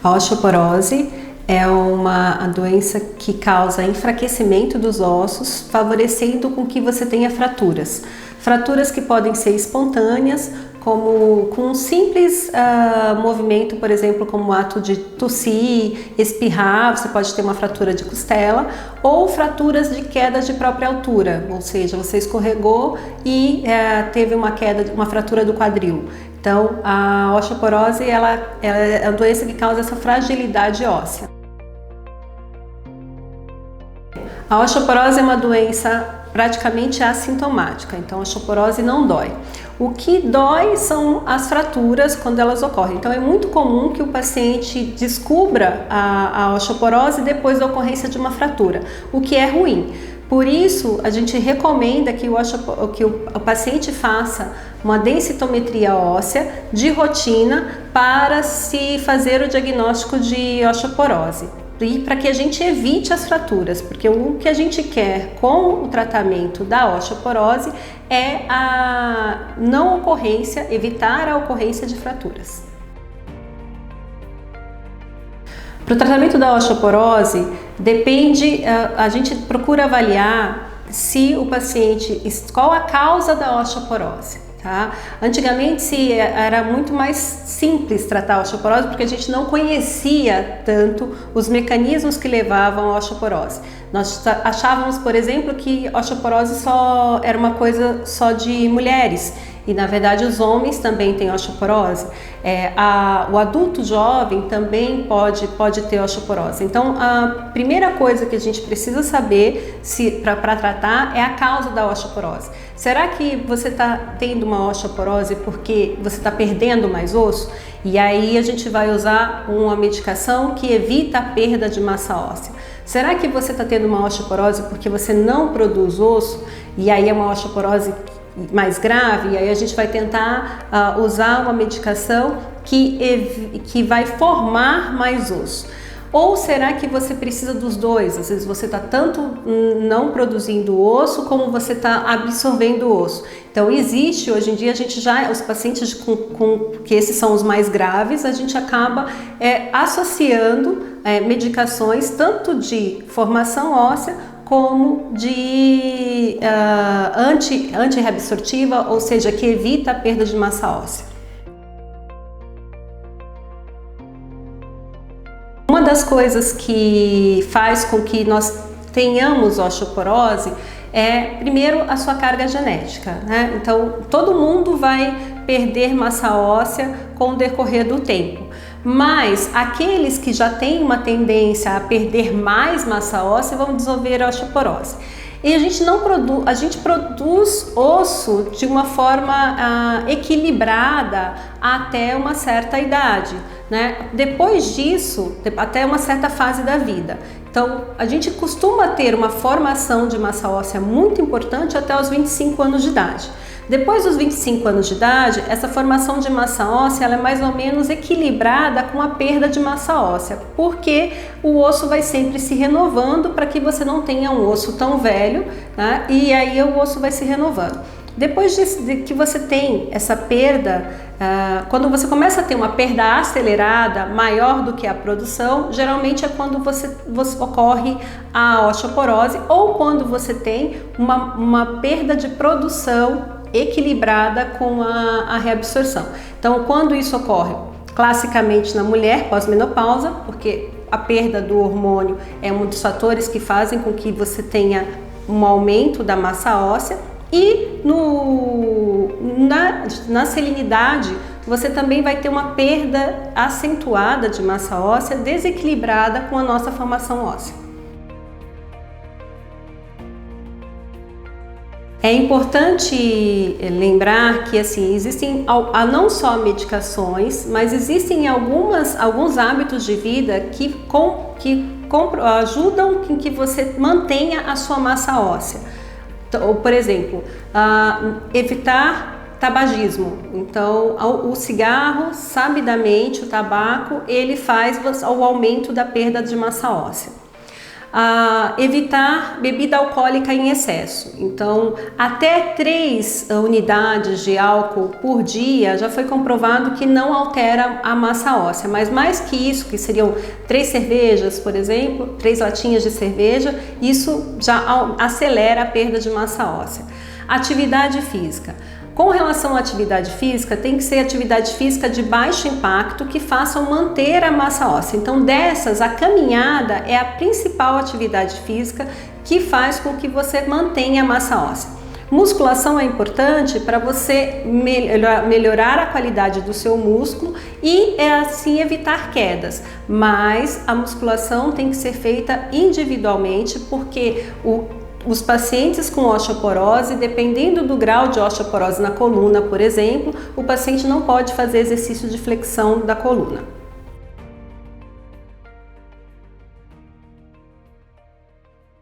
A osteoporose é uma doença que causa enfraquecimento dos ossos, favorecendo com que você tenha fraturas. Fraturas que podem ser espontâneas, como com um simples movimento, por exemplo, como o ato de tossir, espirrar, você pode ter uma fratura de costela, ou fraturas de queda de própria altura, ou seja, você escorregou e teve uma queda, uma fratura do quadril. Então, a osteoporose ela é a doença que causa essa fragilidade óssea. A osteoporose é uma doença praticamente assintomática, então a osteoporose não dói. O que dói são as fraturas quando elas ocorrem. Então é muito comum que o paciente descubra a osteoporose depois da ocorrência de uma fratura, o que é ruim. Por isso, a gente recomenda que o paciente faça uma densitometria óssea de rotina para se fazer o diagnóstico de osteoporose. E para que a gente evite as fraturas, porque o que a gente quer com o tratamento da osteoporose é a não ocorrência, evitar a ocorrência de fraturas. Para o tratamento da osteoporose, depende, a gente procura avaliar se o paciente, qual a causa da osteoporose. Tá? Antigamente era muito mais simples tratar a osteoporose porque a gente não conhecia tanto os mecanismos que levavam à osteoporose. Nós achávamos, por exemplo, que a osteoporose só era uma coisa só de mulheres e na verdade os homens também têm osteoporose. O adulto jovem também pode ter osteoporose. Então a primeira coisa que a gente precisa saber para tratar é a causa da osteoporose. Será que você está tendo uma osteoporose porque você está perdendo mais osso? E aí a gente vai usar uma medicação que evita a perda de massa óssea. Será que você está tendo uma osteoporose porque você não produz osso? E aí é uma osteoporose mais grave, e aí a gente vai tentar usar uma medicação que vai formar mais osso. Ou será que você precisa dos dois? Às vezes você está tanto não produzindo osso como você está absorvendo osso. Então existe, hoje em dia os pacientes que esses são os mais graves, a gente acaba associando medicações tanto de formação óssea como de antirreabsortiva, ou seja, que evita a perda de massa óssea. Uma das coisas que faz com que nós tenhamos osteoporose é, primeiro, a sua carga genética, né? Então, todo mundo vai perder massa óssea com o decorrer do tempo. Mas aqueles que já têm uma tendência a perder mais massa óssea vão desenvolver a osteoporose. E a gente produz osso de uma forma equilibrada até uma certa idade, né? Depois disso, até uma certa fase da vida. Então, a gente costuma ter uma formação de massa óssea muito importante até os 25 anos de idade. Depois dos 25 anos de idade, essa formação de massa óssea ela é mais ou menos equilibrada com a perda de massa óssea, porque o osso vai sempre se renovando para que você não tenha um osso tão velho, né? E aí o osso vai se renovando. Depois de que você tem essa perda, quando você começa a ter uma perda acelerada, maior do que a produção, geralmente é quando você ocorre a osteoporose ou quando você tem uma perda de produção equilibrada com a reabsorção. Então, quando isso ocorre, classicamente na mulher pós-menopausa, porque a perda do hormônio é um dos fatores que fazem com que você tenha um aumento da massa óssea, e na salinidade você também vai ter uma perda acentuada de massa óssea desequilibrada com a nossa formação óssea. É importante lembrar que assim, existem não só medicações, mas existem alguns hábitos de vida que ajudam em que você mantenha a sua massa óssea. Então, por exemplo, evitar tabagismo. Então, o cigarro, sabidamente, o tabaco, ele faz o aumento da perda de massa óssea. evitar bebida alcoólica em excesso. Então, até 3 unidades de álcool por dia já foi comprovado que não altera a massa óssea, mas mais que isso, que seriam 3 cervejas, por exemplo, 3 latinhas de cerveja, isso já acelera a perda de massa óssea. Atividade física. Com relação à atividade física, tem que ser atividade física de baixo impacto que façam manter a massa óssea. Então, dessas, a caminhada é a principal atividade física que faz com que você mantenha a massa óssea. Musculação é importante para você melhorar a qualidade do seu músculo e assim evitar quedas, mas a musculação tem que ser feita individualmente, porque os pacientes com osteoporose, dependendo do grau de osteoporose na coluna, por exemplo, o paciente não pode fazer exercício de flexão da coluna.